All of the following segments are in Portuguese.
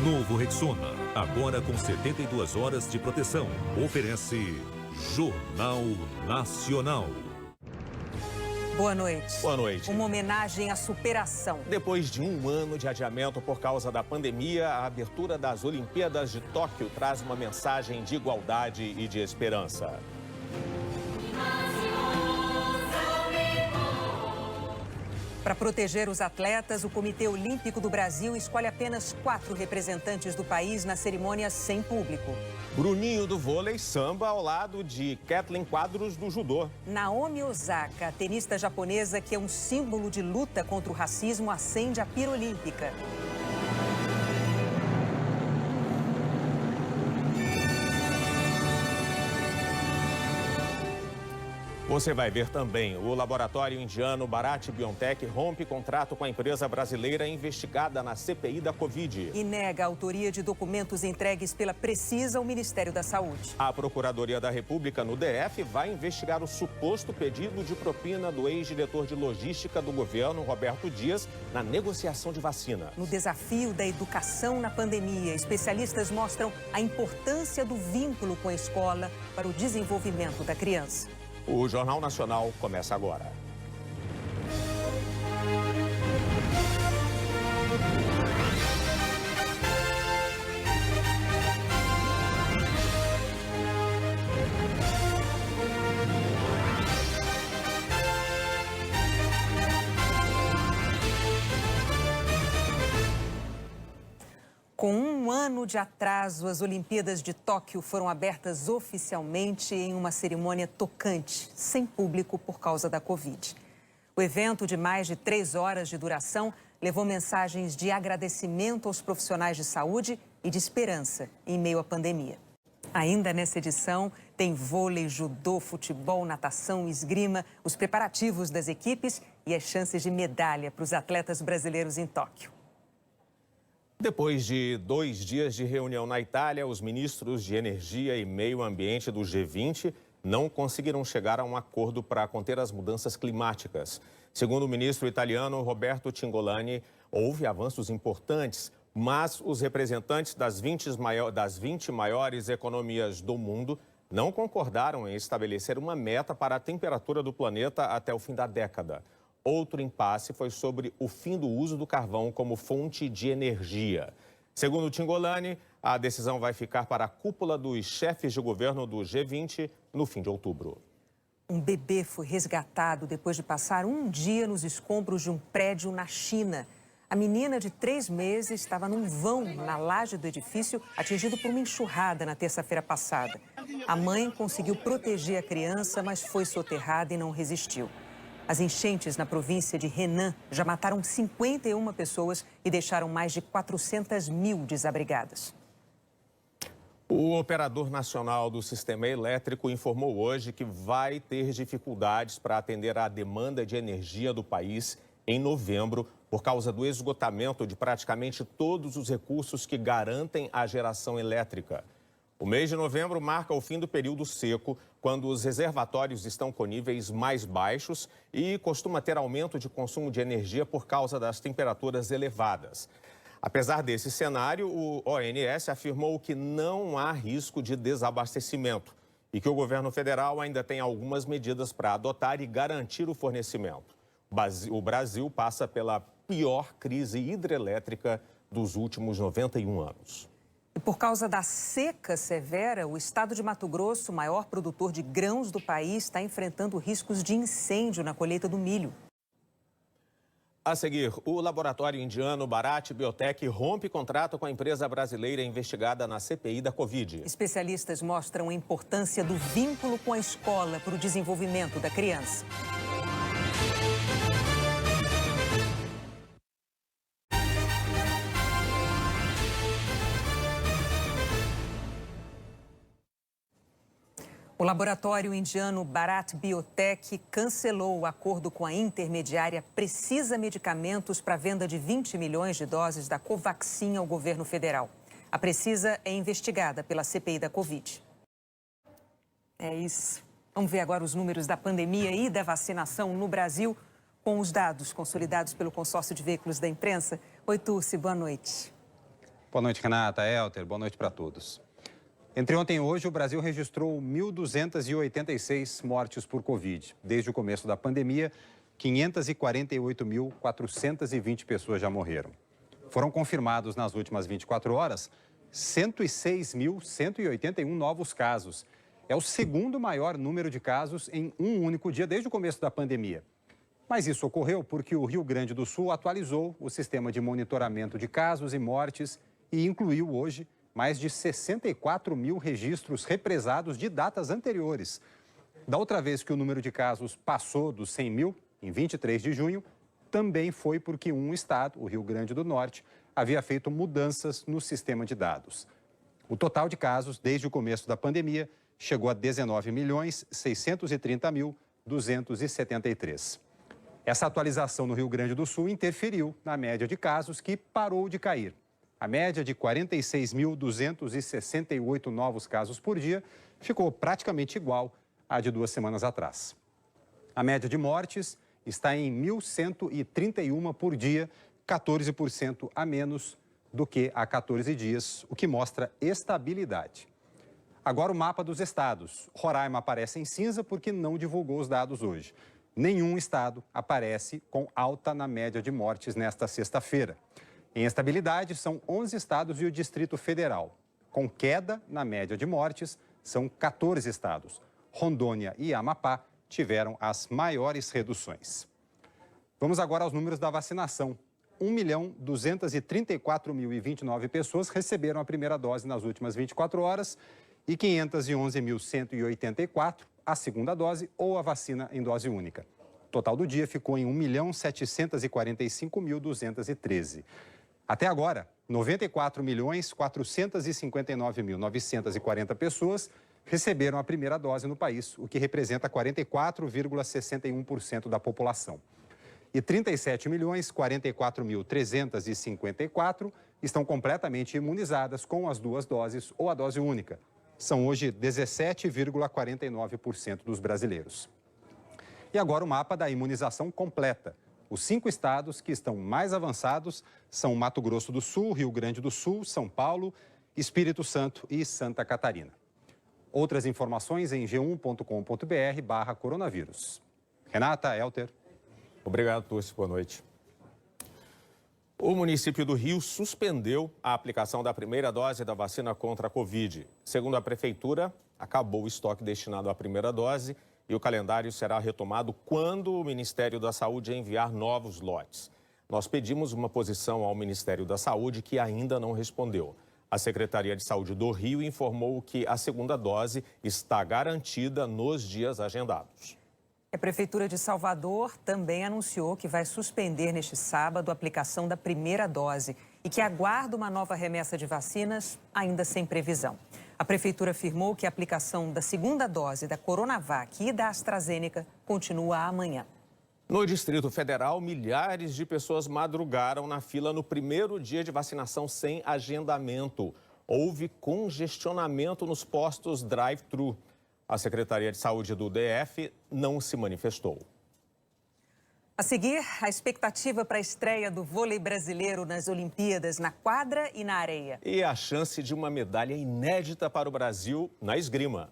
Novo Rexona, agora com 72 horas de proteção. Oferece Jornal Nacional. Boa noite. Boa noite. Uma homenagem à superação. Depois de um ano de adiamento por causa da pandemia, a abertura das Olimpíadas de Tóquio traz uma mensagem de igualdade e de esperança. Para proteger os atletas, o Comitê Olímpico do Brasil escolhe apenas 4 representantes do país na cerimônia sem público. Bruninho do vôlei samba ao lado de Kathleen Quadros do judô. Naomi Osaka, a tenista japonesa que é um símbolo de luta contra o racismo, acende a pira olímpica. Você vai ver também, o laboratório indiano Bharat Biotech rompe contrato com a empresa brasileira investigada na CPI da Covid. E nega a autoria de documentos entregues pela Precisa ao Ministério da Saúde. A Procuradoria da República no DF vai investigar o suposto pedido de propina do ex-diretor de logística do governo, Roberto Dias, na negociação de vacina. No desafio da educação na pandemia, especialistas mostram a importância do vínculo com a escola para o desenvolvimento da criança. O Jornal Nacional começa agora. Com um ano de atraso, as Olimpíadas de Tóquio foram abertas oficialmente em uma cerimônia tocante, sem público por causa da Covid. O evento, de mais de 3 horas de duração, levou mensagens de agradecimento aos profissionais de saúde e de esperança em meio à pandemia. Ainda nessa edição, tem vôlei, judô, futebol, natação, esgrima, os preparativos das equipes e as chances de medalha para os atletas brasileiros em Tóquio. Depois de 2 dias de reunião na Itália, os ministros de Energia e Meio Ambiente do G20 não conseguiram chegar a um acordo para conter as mudanças climáticas. Segundo o ministro italiano Roberto Cingolani, houve avanços importantes, mas os representantes das 20 maiores economias do mundo não concordaram em estabelecer uma meta para a temperatura do planeta até o fim da década. Outro impasse foi sobre o fim do uso do carvão como fonte de energia. Segundo Cingolani, a decisão vai ficar para a cúpula dos chefes de governo do G20 no fim de outubro. Um bebê foi resgatado depois de passar um dia nos escombros de um prédio na China. A menina de 3 meses estava num vão na laje do edifício, atingido por uma enxurrada na terça-feira passada. A mãe conseguiu proteger a criança, mas foi soterrada e não resistiu. As enchentes na província de Henan já mataram 51 pessoas e deixaram mais de 400 mil desabrigadas. O operador nacional do sistema elétrico informou hoje que vai ter dificuldades para atender à demanda de energia do país em novembro por causa do esgotamento de praticamente todos os recursos que garantem a geração elétrica. O mês de novembro marca o fim do período seco, quando os reservatórios estão com níveis mais baixos e costuma ter aumento de consumo de energia por causa das temperaturas elevadas. Apesar desse cenário, o ONS afirmou que não há risco de desabastecimento e que o governo federal ainda tem algumas medidas para adotar e garantir o fornecimento. O Brasil passa pela pior crise hidrelétrica dos últimos 91 anos. E por causa da seca severa, o estado de Mato Grosso, o maior produtor de grãos do país, está enfrentando riscos de incêndio na colheita do milho. A seguir, o laboratório indiano Bharat Biotech rompe contrato com a empresa brasileira investigada na CPI da Covid. Especialistas mostram a importância do vínculo com a escola para o desenvolvimento da criança. O laboratório indiano Bharat Biotech cancelou o acordo com a intermediária Precisa Medicamentos para a venda de 20 milhões de doses da Covaxin ao governo federal. A Precisa é investigada pela CPI da Covid. É isso. Vamos ver agora os números da pandemia e da vacinação no Brasil com os dados consolidados pelo Consórcio de Veículos da Imprensa. Oi, Turci, boa noite. Boa noite, Renata, Elter, boa noite para todos. Entre ontem e hoje, o Brasil registrou 1.286 mortes por Covid. Desde o começo da pandemia, 548.420 pessoas já morreram. Foram confirmados nas últimas 24 horas 106.181 novos casos. É o segundo maior número de casos em um único dia desde o começo da pandemia. Mas isso ocorreu porque o Rio Grande do Sul atualizou o sistema de monitoramento de casos e mortes e incluiu hoje mais de 64 mil registros represados de datas anteriores. Da outra vez que o número de casos passou dos 100 mil, em 23 de junho, também foi porque um estado, o Rio Grande do Norte, havia feito mudanças no sistema de dados. O total de casos desde o começo da pandemia chegou a 19.630.273. Essa atualização no Rio Grande do Sul interferiu na média de casos que parou de cair. A média de 46.268 novos casos por dia ficou praticamente igual à de 2 semanas atrás. A média de mortes está em 1.131 por dia, 14% a menos do que há 14 dias, o que mostra estabilidade. Agora o mapa dos estados. Roraima aparece em cinza porque não divulgou os dados hoje. Nenhum estado aparece com alta na média de mortes nesta sexta-feira. Em estabilidade, são 11 estados e o Distrito Federal. Com queda na média de mortes, são 14 estados. Rondônia e Amapá tiveram as maiores reduções. Vamos agora aos números da vacinação. 1.234.029 pessoas receberam a primeira dose nas últimas 24 horas e 511.184 a segunda dose ou a vacina em dose única. O total do dia ficou em 1.745.213. Até agora, 94.459.940 pessoas receberam a primeira dose no país, o que representa 44,61% da população. E 37.044.354 estão completamente imunizadas com as 2 doses ou a dose única. São hoje 17,49% dos brasileiros. E agora o mapa da imunização completa. Os 5 estados que estão mais avançados são Mato Grosso do Sul, Rio Grande do Sul, São Paulo, Espírito Santo e Santa Catarina. Outras informações em g1.com.br/coronavírus. Renata, Elter. Obrigado, Túcio. Boa noite. O município do Rio suspendeu a aplicação da primeira dose da vacina contra a Covid. Segundo a prefeitura, acabou o estoque destinado à primeira dose e o calendário será retomado quando o Ministério da Saúde enviar novos lotes. Nós pedimos uma posição ao Ministério da Saúde que ainda não respondeu. A Secretaria de Saúde do Rio informou que a segunda dose está garantida nos dias agendados. A Prefeitura de Salvador também anunciou que vai suspender neste sábado a aplicação da primeira dose e que aguarda uma nova remessa de vacinas, ainda sem previsão. A Prefeitura afirmou que a aplicação da segunda dose da Coronavac e da AstraZeneca continua amanhã. No Distrito Federal, milhares de pessoas madrugaram na fila no primeiro dia de vacinação sem agendamento. Houve congestionamento nos postos drive-thru. A Secretaria de Saúde do DF não se manifestou. A seguir, a expectativa para a estreia do vôlei brasileiro nas Olimpíadas na quadra e na areia. E a chance de uma medalha inédita para o Brasil na esgrima.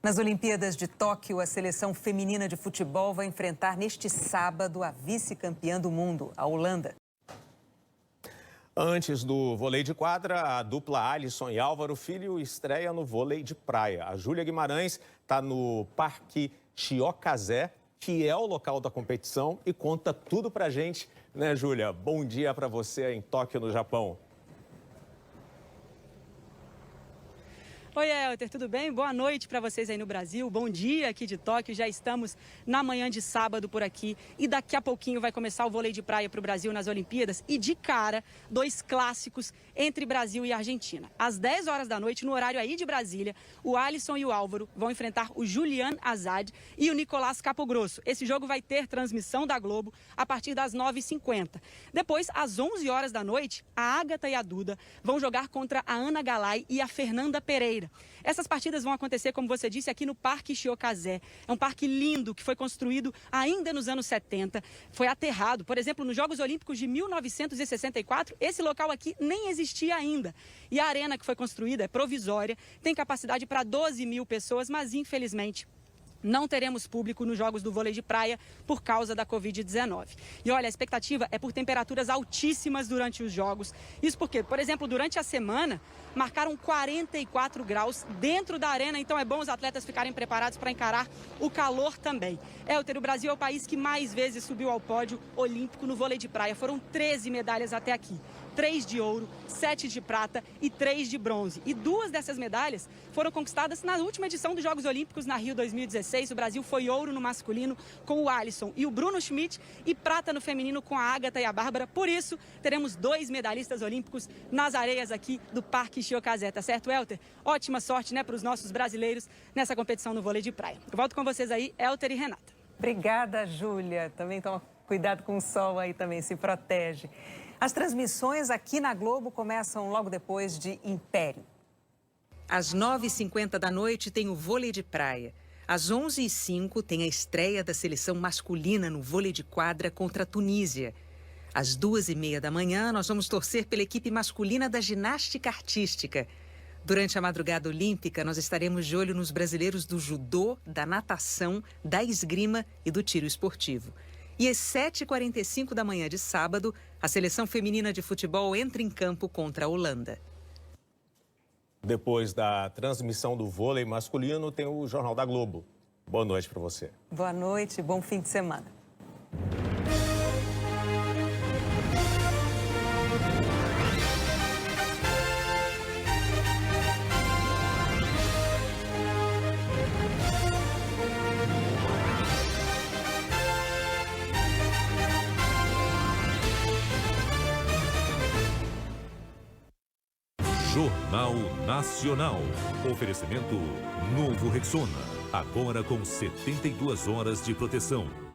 Nas Olimpíadas de Tóquio, a seleção feminina de futebol vai enfrentar neste sábado a vice-campeã do mundo, a Holanda. Antes do vôlei de quadra, a dupla Alisson e Álvaro Filho estreia no vôlei de praia. A Júlia Guimarães está no Parque Chiocazé, que é o local da competição, e conta tudo pra gente, né, Júlia? Bom dia para você em Tóquio, no Japão. Oi, Elter, tudo bem? Boa noite para vocês aí no Brasil. Bom dia aqui de Tóquio. Já estamos na manhã de sábado por aqui e daqui a pouquinho vai começar o vôlei de praia para o Brasil nas Olimpíadas e de cara, 2 clássicos entre Brasil e Argentina. Às 10 horas da noite, no horário aí de Brasília, o Alisson e o Álvaro vão enfrentar o Julian Azad e o Nicolás Capogrosso. Esse jogo vai ter transmissão da Globo a partir das 9h50. Depois, às 11 horas da noite, a Ágata e a Duda vão jogar contra a Ana Galay e a Fernanda Pereira. Essas partidas vão acontecer, como você disse, aqui no Parque Shiokazé. É um parque lindo que foi construído ainda nos anos 70. Foi aterrado, por exemplo, nos Jogos Olímpicos de 1964, esse local aqui nem existia ainda. E a arena que foi construída é provisória, tem capacidade para 12 mil pessoas, mas infelizmente não teremos público nos jogos do vôlei de praia por causa da Covid-19. E olha, a expectativa é por temperaturas altíssimas durante os jogos. Isso porque, por exemplo, durante a semana, marcaram 44 graus dentro da arena, então é bom os atletas ficarem preparados para encarar o calor também. Elter, o Brasil é o país que mais vezes subiu ao pódio olímpico no vôlei de praia. Foram 13 medalhas até aqui. 3 de ouro, 7 de prata e 3 de bronze. E 2 dessas medalhas foram conquistadas na última edição dos Jogos Olímpicos na Rio 2016. O Brasil foi ouro no masculino com o Alisson e o Bruno Schmidt e prata no feminino com a Ágata e a Bárbara. Por isso, teremos 2 medalhistas olímpicos nas areias aqui do Parque Shiokazé, tá certo, Elter? Ótima sorte, né, para os nossos brasileiros nessa competição no vôlei de praia. Eu volto com vocês aí, Elter e Renata. Obrigada, Júlia. Também toma cuidado com o sol aí também, se protege. As transmissões aqui na Globo começam logo depois de Império. Às 9h50 da noite tem o vôlei de praia. Às 11h05 tem a estreia da seleção masculina no vôlei de quadra contra a Tunísia. Às 2h30 da manhã, nós vamos torcer pela equipe masculina da ginástica artística. Durante a madrugada olímpica, nós estaremos de olho nos brasileiros do judô, da natação, da esgrima e do tiro esportivo. E às 7h45 da manhã de sábado, a seleção feminina de futebol entra em campo contra a Holanda. Depois da transmissão do vôlei masculino, tem o Jornal da Globo. Boa noite para você. Boa noite, bom fim de semana. Jornal Nacional. Oferecimento Novo Rexona. Agora com 72 horas de proteção.